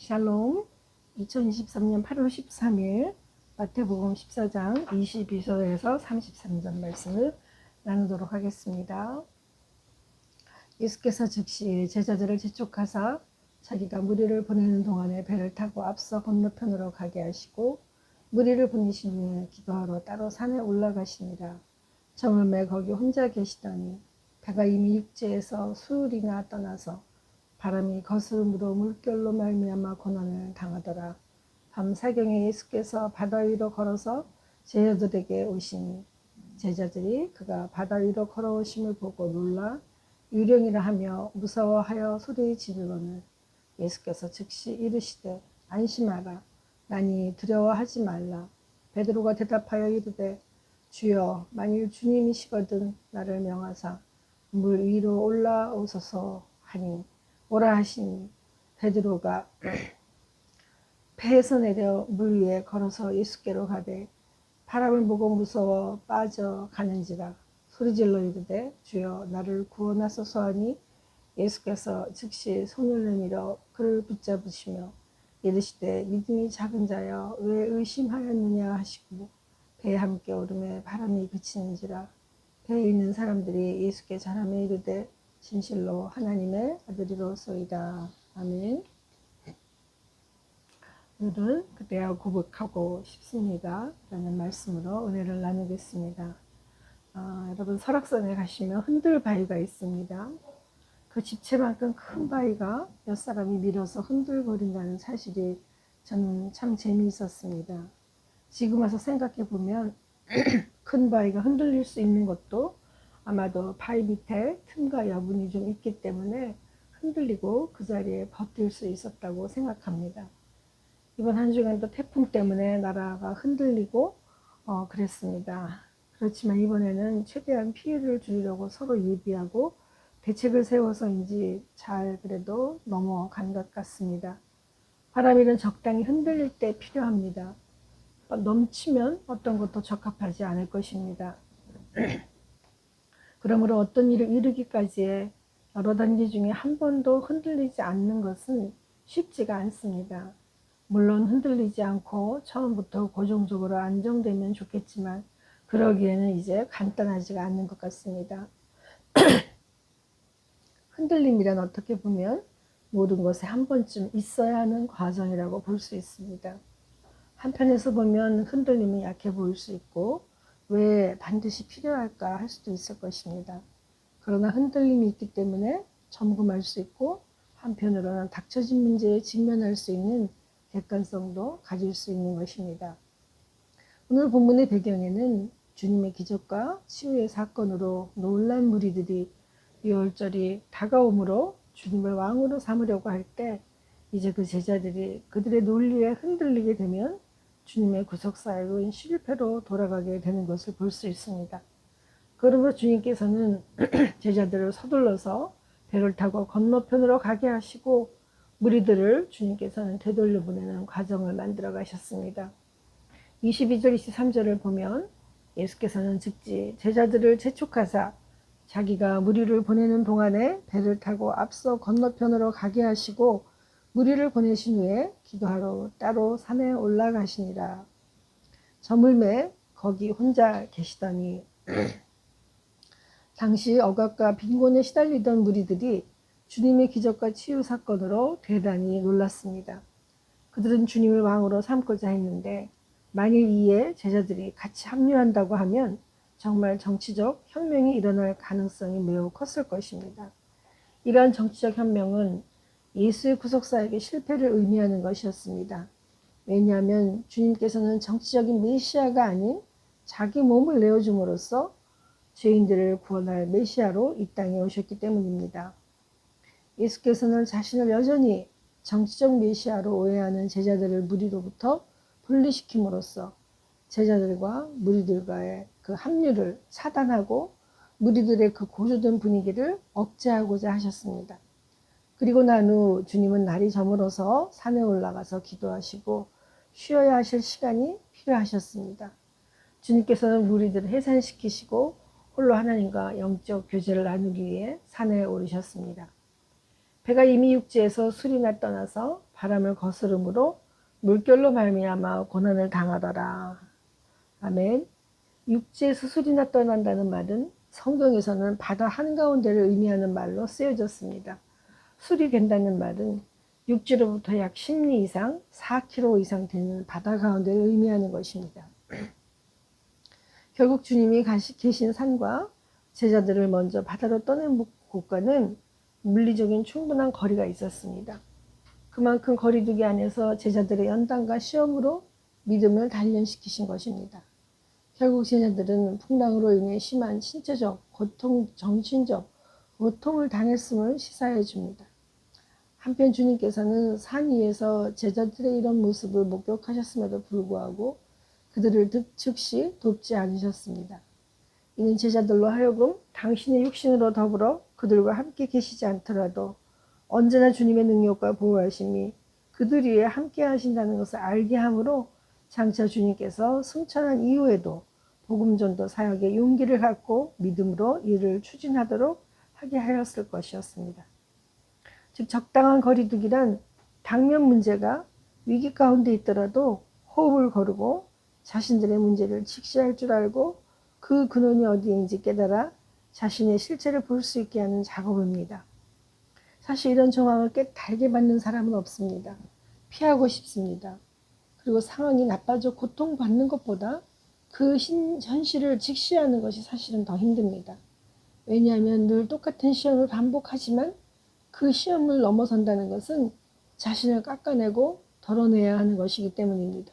샬롬. 2023년 8월 13일 마태복음 14장 22절에서 33절 말씀을 나누도록 하겠습니다. 예수께서 즉시 제자들을 재촉하사 자기가 무리를 보내는 동안에 배를 타고 앞서 건너편으로 가게 하시고 무리를 보내신 후에 기도하러 따로 산에 올라가시니라. 저물매 거기 혼자 계시더니 배가 이미 육지에서 수흘이나 떠나서 바람이 거스름으로 물결로 말미암아 고난을 당하더라. 밤 사경에 예수께서 바다 위로 걸어서 제자들에게 오시니 제자들이 그가 바다 위로 걸어오심을 보고 놀라 유령이라 하며 무서워하여 소리 지르거늘 예수께서 즉시 이르시되 안심하라. 나니 두려워하지 말라. 베드로가 대답하여 이르되 주여 만일 주님이시거든 나를 명하사 물 위로 올라오소서 하니 오라 하시니 베드로가 배에서 내려 물 위에 걸어서 예수께로 가되 바람을 보고 무서워 빠져가는지라 소리질러 이르되 주여 나를 구원하소서 하니 예수께서 즉시 손을 내밀어 그를 붙잡으시며 이르시되 믿음이 작은 자여 왜 의심하였느냐 하시고 배에 함께 오름에 바람이 그치는지라. 배에 있는 사람들이 예수께 자랑하며 이르되 진실로 하나님의 아들이로소이다. 아멘. 오늘은 그대여 고백하고 싶습니다 라는 말씀으로 은혜를 나누겠습니다. 여러분 설악산에 가시면 흔들 바위가 있습니다. 그 집채만큼 큰 바위가 몇 사람이 밀어서 흔들거린다는 사실이 저는 참 재미있었습니다. 지금 와서 생각해 보면 큰 바위가 흔들릴 수 있는 것도 아마도 바위 밑에 틈과 여분이 좀 있기 때문에 흔들리고 그 자리에 버틸 수 있었다고 생각합니다. 이번 한 주간도 태풍 때문에 나라가 흔들리고 그랬습니다. 그렇지만 이번에는 최대한 피해를 줄이려고 서로 예비하고 대책을 세워서인지 잘 그래도 넘어간 것 같습니다. 바람일은 적당히 흔들릴 때 필요합니다. 넘치면 어떤 것도 적합하지 않을 것입니다. 그러므로 어떤 일을 이루기까지의 여러 단계 중에 한 번도 흔들리지 않는 것은 쉽지가 않습니다. 물론 흔들리지 않고 처음부터 고정적으로 안정되면 좋겠지만 그러기에는 이제 간단하지가 않는 것 같습니다. 흔들림이란 어떻게 보면 모든 것에 한 번쯤 있어야 하는 과정이라고 볼 수 있습니다. 한편에서 보면 흔들림이 약해 보일 수 있고 왜 반드시 필요할까 할 수도 있을 것입니다. 그러나 흔들림이 있기 때문에 점검할 수 있고 한편으로는 닥쳐진 문제에 직면할 수 있는 객관성도 가질 수 있는 것입니다. 오늘 본문의 배경에는 주님의 기적과 치유의 사건으로 놀란 무리들이 유월절이 다가오므로 주님을 왕으로 삼으려고 할 때 이제 그 제자들이 그들의 논리에 흔들리게 되면 주님의 구속사역은 실패로 돌아가게 되는 것을 볼 수 있습니다. 그러므로 주님께서는 제자들을 서둘러서 배를 타고 건너편으로 가게 하시고 무리들을 주님께서는 되돌려 보내는 과정을 만들어 가셨습니다. 22절 23절을 보면 예수께서는 즉시 제자들을 재촉하사 자기가 무리를 보내는 동안에 배를 타고 앞서 건너편으로 가게 하시고 무리를 보내신 후에 기도하러 따로 산에 올라가시니라. 저물매 거기 혼자 계시더니 당시 억압과 빈곤에 시달리던 무리들이 주님의 기적과 치유 사건으로 대단히 놀랐습니다. 그들은 주님을 왕으로 삼고자 했는데 만일 이에 제자들이 같이 합류한다고 하면 정말 정치적 혁명이 일어날 가능성이 매우 컸을 것입니다. 이러한 정치적 혁명은 예수의 구속사역의 실패를 의미하는 것이었습니다. 왜냐하면 주님께서는 정치적인 메시아가 아닌 자기 몸을 내어줌으로써 죄인들을 구원할 메시아로 이 땅에 오셨기 때문입니다. 예수께서는 자신을 여전히 정치적 메시아로 오해하는 제자들을 무리로부터 분리시킴으로써 제자들과 무리들과의 그 합류를 차단하고 무리들의 그 고조된 분위기를 억제하고자 하셨습니다. 그리고 난 후 주님은 날이 저물어서 산에 올라가서 기도하시고 쉬어야 하실 시간이 필요하셨습니다. 주님께서는 무리들을 해산시키시고 홀로 하나님과 영적 교제를 나누기 위해 산에 오르셨습니다. 배가 이미 육지에서 수리나 떠나서 바람을 거스름으로 물결로 말미암아 고난을 당하더라. 아멘. 육지에서 수리나 떠난다는 말은 성경에서는 바다 한가운데를 의미하는 말로 쓰여졌습니다. 수리된다는 말은 육지로부터 약 10리 이상, 4km 이상 되는 바다 가운데를 의미하는 것입니다. 결국 주님이 계신 산과 제자들을 먼저 바다로 떠낸 곳과는 물리적인 충분한 거리가 있었습니다. 그만큼 거리두기 안에서 제자들의 연단과 시험으로 믿음을 단련시키신 것입니다. 결국 제자들은 풍랑으로 인해 심한 신체적, 정신적 고통을 당했음을 시사해 줍니다. 한편 주님께서는 산 위에서 제자들의 이런 모습을 목격하셨음에도 불구하고 그들을 즉시 돕지 않으셨습니다. 이는 제자들로 하여금 당신의 육신으로 더불어 그들과 함께 계시지 않더라도 언제나 주님의 능력과 보호하심이 그들 위에 함께 하신다는 것을 알게 하므로 장차 주님께서 승천한 이후에도 복음 전도 사역에 용기를 갖고 믿음으로 이를 추진하도록 하게 하였을 것이었습니다. 즉 적당한 거리두기란 당면 문제가 위기 가운데 있더라도 호흡을 거르고 자신들의 문제를 직시할 줄 알고 그 근원이 어디인지 깨달아 자신의 실체를 볼 수 있게 하는 작업입니다. 사실 이런 정황을 달게 받는 사람은 없습니다. 피하고 싶습니다. 그리고 상황이 나빠져 고통받는 것보다 그 현실을 직시하는 것이 사실은 더 힘듭니다. 왜냐하면 늘 똑같은 시험을 반복하지만 그 시험을 넘어선다는 것은 자신을 깎아내고 덜어내야 하는 것이기 때문입니다.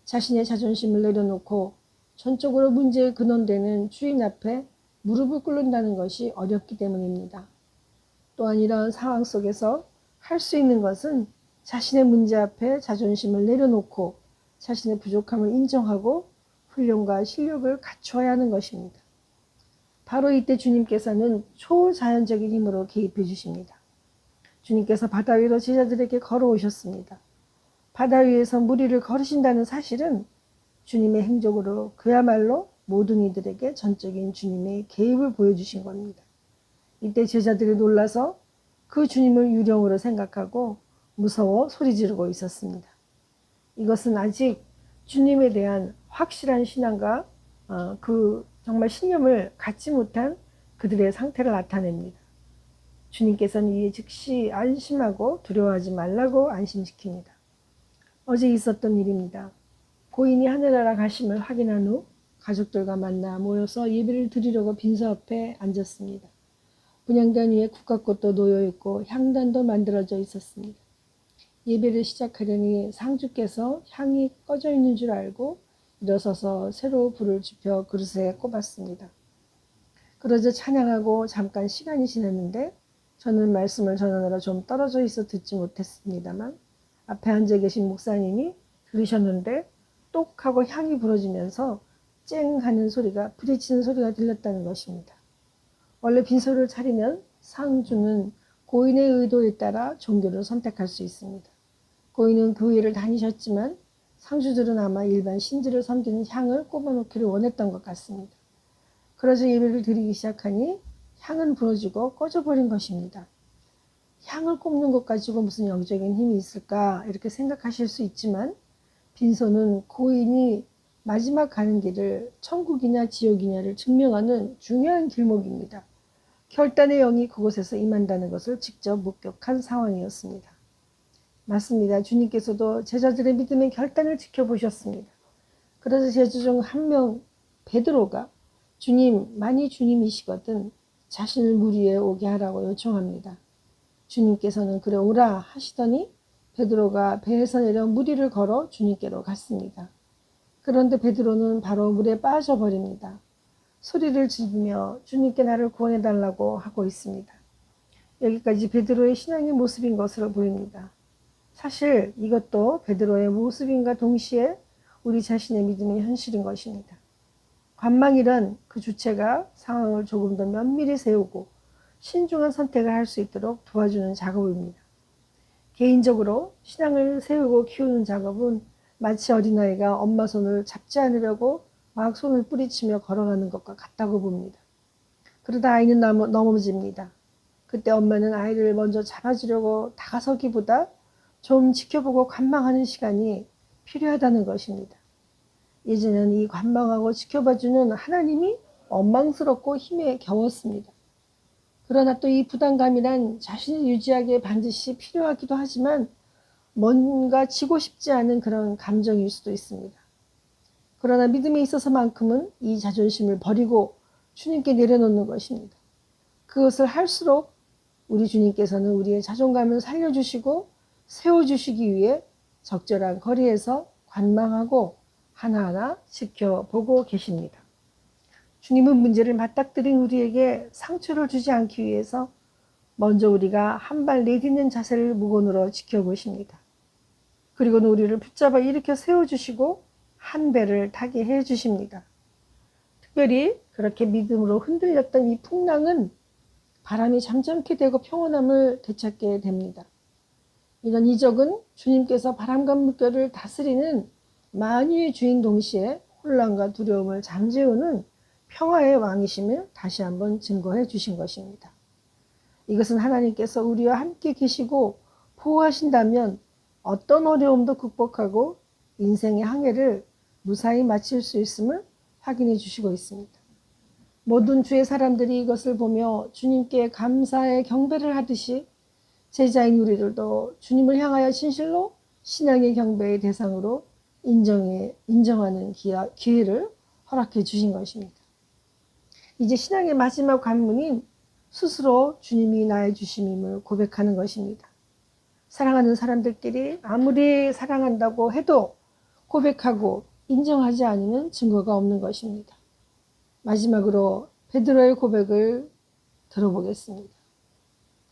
자신의 자존심을 내려놓고 전적으로 문제의 근원되는 주인 앞에 무릎을 꿇는다는 것이 어렵기 때문입니다. 또한 이러한 상황 속에서 할 수 있는 것은 자신의 문제 앞에 자존심을 내려놓고 자신의 부족함을 인정하고 훈련과 실력을 갖추어야 하는 것입니다. 바로 이때 주님께서는 초자연적인 힘으로 개입해 주십니다. 주님께서 바다 위로 제자들에게 걸어오셨습니다. 바다 위에서 무리를 걸으신다는 사실은 주님의 행적으로 그야말로 모든 이들에게 전적인 주님의 개입을 보여주신 겁니다. 이때 제자들이 놀라서 그 주님을 유령으로 생각하고 무서워 소리 지르고 있었습니다. 이것은 아직 주님에 대한 확실한 신앙과 그 정말 신념을 갖지 못한 그들의 상태를 나타냅니다. 주님께서는 이에 즉시 안심하고 두려워하지 말라고 안심시킵니다. 어제 있었던 일입니다. 고인이 하늘나라 가심을 확인한 후 가족들과 만나 모여서 예배를 드리려고 빈소 앞에 앉았습니다. 분향단 위에 국화꽃도 놓여있고 향단도 만들어져 있었습니다. 예배를 시작하려니 상주께서 향이 꺼져 있는 줄 알고 일어서서 새로 불을 지펴 그릇에 꼽았습니다. 그러자 찬양하고 잠깐 시간이 지났는데 저는 말씀을 전하느라 좀 떨어져 있어 듣지 못했습니다만 앞에 앉아 계신 목사님이 들으셨는데 똑 하고 향이 불어지면서 쨍 하는 소리가 부딪히는 소리가 들렸다는 것입니다. 원래 빈소를 차리면 상주는 고인의 의도에 따라 종교를 선택할 수 있습니다. 고인은 교회를 다니셨지만 상주들은 아마 일반 신들을 섬기는 향을 꼽아놓기를 원했던 것 같습니다. 그러자 예배를 드리기 시작하니 향은 불어지고 꺼져버린 것입니다. 향을 꼽는 것 가지고 무슨 영적인 힘이 있을까 이렇게 생각하실 수 있지만 빈소는 고인이 마지막 가는 길을 천국이냐 지옥이냐를 증명하는 중요한 길목입니다. 결단의 영이 그곳에서 임한다는 것을 직접 목격한 상황이었습니다. 맞습니다. 주님께서도 제자들의 믿음의 결단을 지켜보셨습니다. 그래서 제자 중 한 명 베드로가 주님, 만이 주님이시거든 자신을 물 위에 오게 하라고 요청합니다. 주님께서는 그래 오라 하시더니 베드로가 배에서 내려 물 위를 걸어 주님께로 갔습니다. 그런데 베드로는 바로 물에 빠져버립니다. 소리를 지르며 주님께 나를 구원해달라고 하고 있습니다. 여기까지 베드로의 신앙의 모습인 것으로 보입니다. 사실 이것도 베드로의 모습인가 동시에 우리 자신의 믿음의 현실인 것입니다. 관망이란 그 주체가 상황을 조금 더 면밀히 세우고 신중한 선택을 할 수 있도록 도와주는 작업입니다. 개인적으로 신앙을 세우고 키우는 작업은 마치 어린아이가 엄마 손을 잡지 않으려고 막 손을 뿌리치며 걸어가는 것과 같다고 봅니다. 그러다 아이는 넘어집니다. 그때 엄마는 아이를 먼저 잡아주려고 다가서기보다 좀 지켜보고 관망하는 시간이 필요하다는 것입니다. 이제는 이 관망하고 지켜봐주는 하나님이 원망스럽고 힘에 겨웠습니다. 그러나 또 이 부담감이란 자신을 유지하기에 반드시 필요하기도 하지만 뭔가 지고 싶지 않은 그런 감정일 수도 있습니다. 그러나 믿음에 있어서만큼은 이 자존심을 버리고 주님께 내려놓는 것입니다. 그것을 할수록 우리 주님께서는 우리의 자존감을 살려주시고 세워주시기 위해 적절한 거리에서 관망하고 하나하나 지켜보고 계십니다. 주님은 문제를 맞닥뜨린 우리에게 상처를 주지 않기 위해서 먼저 우리가 한 발 내딛는 자세를 무건으로 지켜보십니다. 그리고는 우리를 붙잡아 일으켜 세워주시고 한 배를 타게 해주십니다. 특별히 그렇게 믿음으로 흔들렸던 이 풍랑은 바람이 잠잠케 되고 평온함을 되찾게 됩니다. 이런 이적은 주님께서 바람과 물결을 다스리는 만유의 주인 동시에 혼란과 두려움을 잠재우는 평화의 왕이심을 다시 한번 증거해 주신 것입니다. 이것은 하나님께서 우리와 함께 계시고 보호하신다면 어떤 어려움도 극복하고 인생의 항해를 무사히 마칠 수 있음을 확인해 주시고 있습니다. 모든 주의 사람들이 이것을 보며 주님께 감사의 경배를 하듯이 제자인 우리들도 주님을 향하여 진실로 신앙의 경배의 대상으로 인정하는 기회를 허락해 주신 것입니다. 이제 신앙의 마지막 관문인 스스로 주님이 나의 주심임을 고백하는 것입니다. 사랑하는 사람들끼리 아무리 사랑한다고 해도 고백하고 인정하지 않으면 증거가 없는 것입니다. 마지막으로 베드로의 고백을 들어보겠습니다.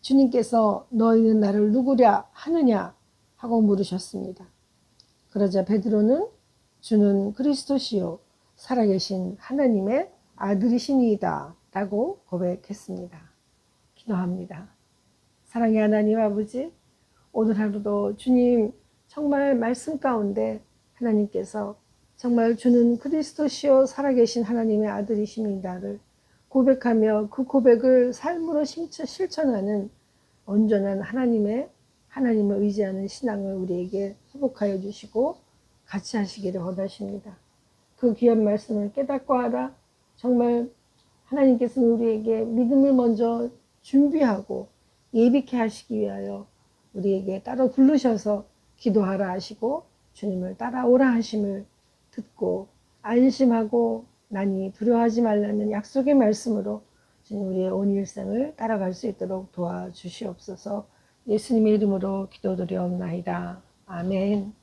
주님께서 너희는 나를 누구랴 하느냐 하고 물으셨습니다. 그러자 베드로는 주는 그리스도시요 살아계신 하나님의 아들이시니이다 라고 고백했습니다. 기도합니다. 사랑의 하나님 아버지, 오늘 하루도 주님 정말 말씀 가운데 하나님께서 정말 주는 그리스도시요 살아계신 하나님의 아들이십니다를 고백하며 그 고백을 삶으로 실천하는 온전한 하나님을 의지하는 신앙을 우리에게 회복하여 주시고 같이 하시기를 원하십니다. 그 귀한 말씀을 깨닫고 알아 정말 하나님께서는 우리에게 믿음을 먼저 준비하고 예비케 하시기 위하여 우리에게 따로 부르셔서 기도하라 하시고 주님을 따라오라 하심을 듣고 안심하고 나니 두려워하지 말라는 약속의 말씀으로 주님 우리의 온 일생을 따라갈 수 있도록 도와주시옵소서. 예수님의 이름으로 기도드리옵나이다. 아멘.